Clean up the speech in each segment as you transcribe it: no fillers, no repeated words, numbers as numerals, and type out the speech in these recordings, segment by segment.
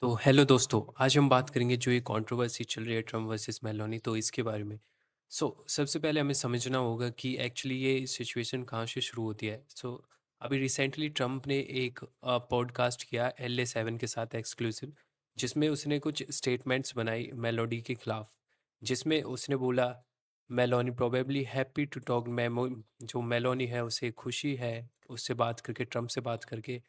तो हेलो दोस्तों, आज हम बात करेंगे जो ये कंट्रोवर्सी चल रही है ट्रम्प वर्सेस मेलोनी, तो इसके बारे में। सबसे पहले हमें समझना होगा कि एक्चुअली ये सिचुएशन कहाँ से शुरू होती है। अभी रिसेंटली ट्रम्प ने एक पॉडकास्ट किया LA7 के साथ एक्सक्लूसिव, जिसमें उसने कुछ स्टेटमेंट्स बनाई मेलोडी के खिलाफ। जिसमें उसने बोला Meloni probably happy to talk memo, जो मेलोनी है उसे खुशी है उससे बात करके, ट्रम्प से बात करके।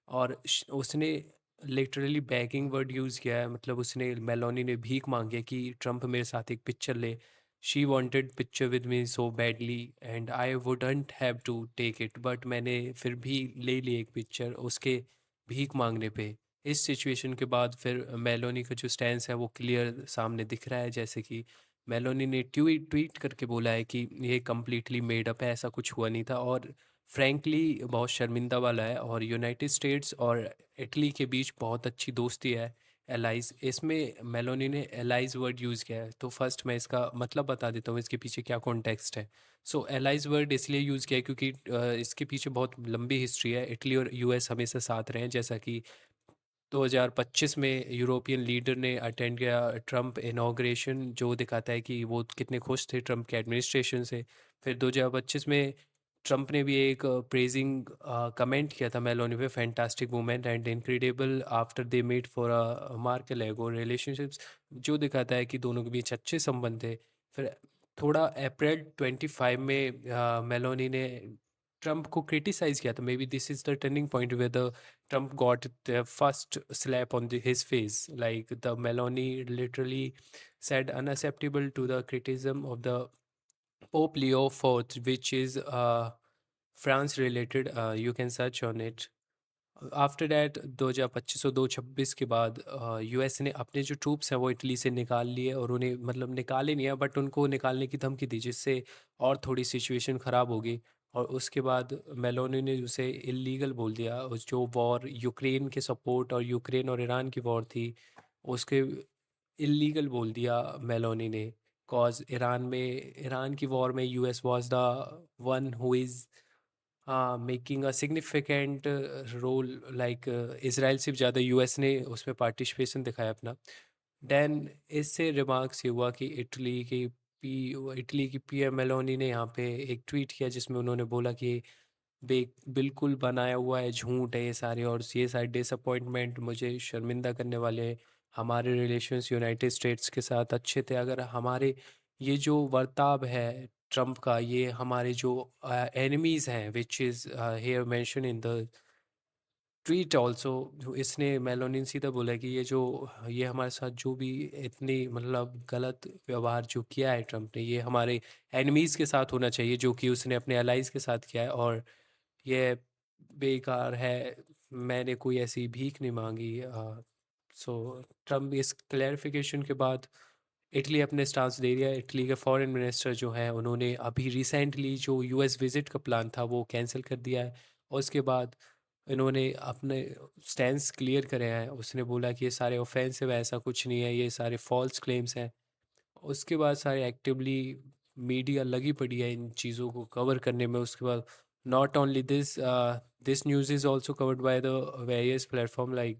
और उसने लिटरली बैगिंग वर्ड यूज़ किया है, मतलब उसने मेलोनी ने भीख मांगी है कि ट्रम्प मेरे साथ एक पिक्चर ले। She wanted picture with me so badly and I wouldn't have to take it, but मैंने फिर भी ले ली एक पिक्चर उसके भीख मांगने पे। इस सिचुएशन के बाद फिर मेलोनी का जो स्टैंस है वो क्लियर सामने दिख रहा है, जैसे कि मेलोनी ने ट्वीट ट्वीट करके बोला है कि ये कम्प्लीटली मेड अप है, ऐसा कुछ हुआ नहीं था। और फ्रैंकली बहुत शर्मिंदा वाला है। और यूनाइटेड स्टेट्स और इटली के बीच बहुत अच्छी दोस्ती है, एलाइज। इसमें मेलोनी ने एलाइज वर्ड यूज़ किया है, तो फर्स्ट मैं इसका मतलब बता देता हूँ इसके पीछे क्या कॉन्टेक्स्ट है। एलाइज वर्ड इसलिए यूज़ किया है क्योंकि इसके पीछे बहुत लंबी हिस्ट्री है। इटली और यूएस हमेशा साथ रहे हैं, जैसा कि 2025 में यूरोपियन लीडर ने अटेंड किया ट्रम्प इनाग्रेशन, जो दिखाता है कि वो कितने खुश थे ट्रम्प के एडमिनिस्ट्रेशन से। फिर 2025 में ट्रम्प ने भी एक प्रेजिंग कमेंट किया था मेलोनी पे, fantastic women and incredible after they made for a मार्के लेगो रिलेशनशिप्स, जो दिखाता है कि दोनों के बीच अच्छे संबंध थे। फिर थोड़ा अप्रैल 25 में मेलोनी ने ट्रम्प को क्रिटिसाइज किया था। Maybe this is the turning point where the Trump got the first slap on his face. Like the Meloni literally said unacceptable to the criticism of the Pope Leo IV, which is France related. You can search on it. After that 2025 और 2026 के बाद US ने अपने जो troops हैं वो Italy से निकाल लिए, और उन्हें मतलब निकाले नहीं है बट उनको निकालने की धमकी दी, जिससे और थोड़ी सिचुएशन ख़राब हो गई। और उसके बाद मेलोनी ने उसे इलीगल बोल दिया, उस जो वॉर यूक्रेन के सपोर्ट और यूक्रेन और ईरान की वॉर थी उसके इलीगल बोल दिया मेलोनी ने। कॉज ईरान की वॉर में US was the one who is making a significant role, like Israel से भी ज़्यादा यूएस ने उसमें पार्टिसिपेशन दिखाया अपना। देन इससे रिमार्क्स ये हुआ कि इटली की पीएम मेलोनी ने यहाँ पे एक ट्वीट किया, जिसमें उन्होंने बोला कि बिल्कुल बनाया हुआ है, झूठ है ये सारे, और ये सारे डिसअपॉइंटमेंट मुझे शर्मिंदा करने वाले हैं। हमारे रिलेशंस यूनाइटेड स्टेट्स के साथ अच्छे थे, अगर हमारे ये जो बर्ताव है ट्रम्प का, ये हमारे जो एनिमीज़ हैं, which is here mention in the tweet also. इसने मेलोनी ने सीधा बोला कि ये हमारे साथ जो भी इतनी मतलब गलत व्यवहार जो किया है ट्रम्प ने, ये हमारे एनिमीज़ के साथ होना चाहिए, जो कि उसने अपने अलाइज के साथ किया है। और ये बेकार है, मैंने कोई ऐसी भीख नहीं मांगी। सो ट्रम्प इस क्लैरिफिकेशन के बाद इटली अपने स्टांस दे दिया है। इटली के फॉरेन मिनिस्टर जो हैं उन्होंने अभी रिसेंटली जो यूएस विजिट का प्लान था वो कैंसिल कर दिया है। और उसके बाद इन्होंने अपने स्टैंस क्लियर करे हैं। उसने बोला कि ये सारे ऑफेंसिव है, ऐसा कुछ नहीं है, ये सारे फॉल्स क्लेम्स हैं। उसके बाद सारे एक्टिवली मीडिया लगी पड़ी है इन चीज़ों को कवर करने में। उसके बाद not only this news is also covered by the various platform, like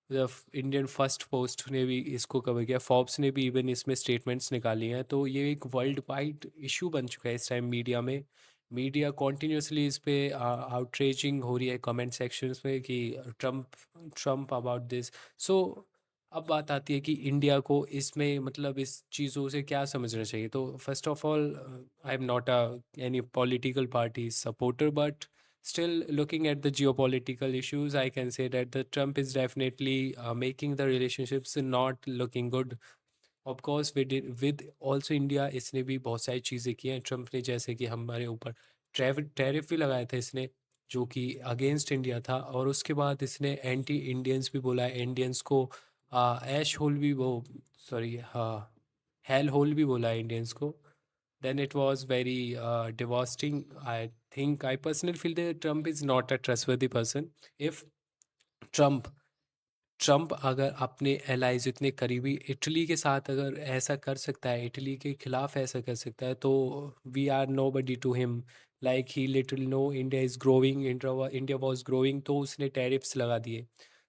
the Indian first post ने भी इसको कवर किया, फोर्ब्स ने भी इवन इसमें स्टेटमेंट्स निकाली हैं। तो ये एक वर्ल्ड वाइड इशू बन चुका है इस टाइम मीडिया में। मीडिया कॉन्टीन्यूसली इस पे आउटरीचिंग हो रही है कमेंट सेक्शंस में कि ट्रम्प ट्रम्प अबाउट दिस। सो अब बात आती है कि इंडिया को इसमें मतलब इस चीज़ों से क्या समझना चाहिए। तो first of all, I am not a any political party supporter, but still looking at the geopolitical issues, I can say that the Trump is definitely making the relationships not looking good. Of course with also India इसने भी बहुत सारी चीज़ें की हैं Trump ने, जैसे कि हमारे ऊपर टैरिफ भी लगाया था इसने, जो कि अगेंस्ट इंडिया था। और उसके बाद इसने एंटी इंडियंस भी बोला है, इंडियंस को ऐश होल भी वो सॉरी हाँ हेल होल भी बोला है इंडियंस को। Then it was very devastating. I think I personally feel that Trump is not a trustworthy person. If Trump Trump अगर अपने एलाइज इतने करीबी इटली के साथ अगर ऐसा कर सकता है, इटली के खिलाफ ऐसा कर सकता है, तो we are nobody to him. Like he little know India is growing, India was growing, तो उसने टैरिफ्स लगा दिए।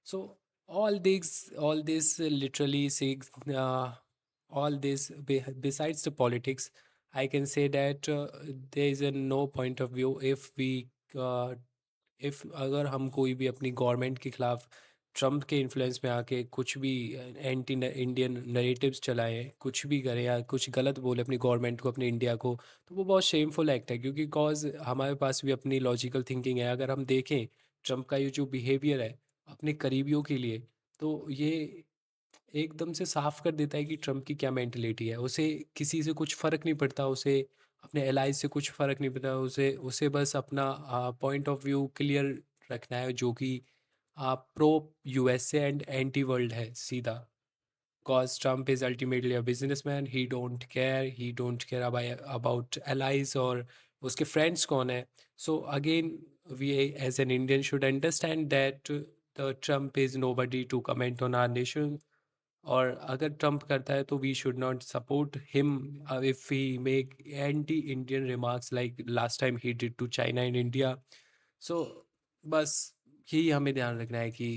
So All this literally says, all this besides the politics, I can say that there is a no point of view if we uh, if अगर हम कोई भी अपनी government के खिलाफ ट्रम्प के इन्फ्लुएंस में आके कुछ भी एंटी इंडियन नरेटिव्स चलाएं, कुछ भी करें या कुछ गलत बोले अपनी गवर्नमेंट को, अपनी इंडिया को, तो वो बहुत शेमफुल एक्ट है, क्योंकि कॉज हमारे पास भी अपनी लॉजिकल थिंकिंग है। अगर हम देखें ट्रम्प का ये जो बिहेवियर है अपने करीबियों के लिए, तो ये एकदम से साफ कर देता है कि ट्रम्प की क्या मेंटलिटी है। उसे किसी से कुछ फ़र्क नहीं पड़ता, उसे अपने एलाइज से कुछ फ़र्क नहीं पड़ता, उसे उसे बस अपना पॉइंट ऑफ व्यू क्लियर रखना है, जो कि pro USA and anti world है सीधा। Cause Trump is ultimately a businessman, he don't care about allies और उसके friends कौन है। So again, we as an Indian should understand that the Trump is nobody to comment on our nation, और अगर Trump करता है तो we should not support him if he make anti Indian remarks like last time he did to China in India. So बस यही हमें ध्यान रखना है कि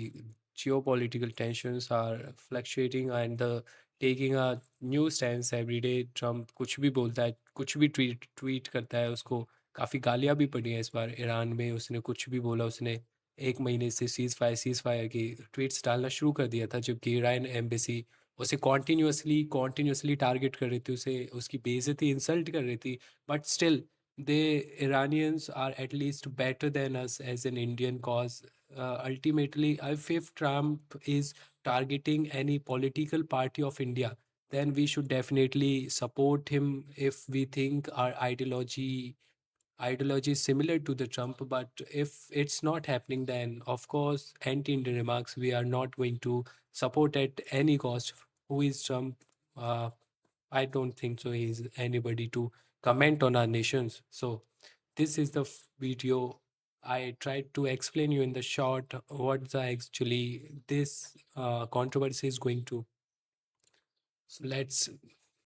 geopolitical tensions are fluctuating and the taking a new stand every day. Trump कुछ भी बोलता है, कुछ भी ट्वीट ट्वीट करता है, उसको काफ़ी गालियाँ भी पड़ी हैं इस बार ईरान में। उसने कुछ भी बोला, उसने एक महीने से सीज़ फायर की ट्वीट्स डालना शुरू कर दिया था, जबकि ईरान एम्बेसी उसे कॉन्टीन्यूसली टारगेट कर रही थी, उसे उसकी बेइज्जती इंसल्ट कर रही थी। But still the Iranians are at least better than us as an Indian cause. Ultimately, if Trump is targeting any political party of India, then we should definitely support him if we think our ideology is similar to the Trump. But if it's not happening, then of course, anti-Indian remarks we are not going to support at any cost. Who is Trump? Uh, I don't think so. He's anybody to comment on our nations. So this is the video. I tried to explain you in the short what the actually this controversy is going to. So let's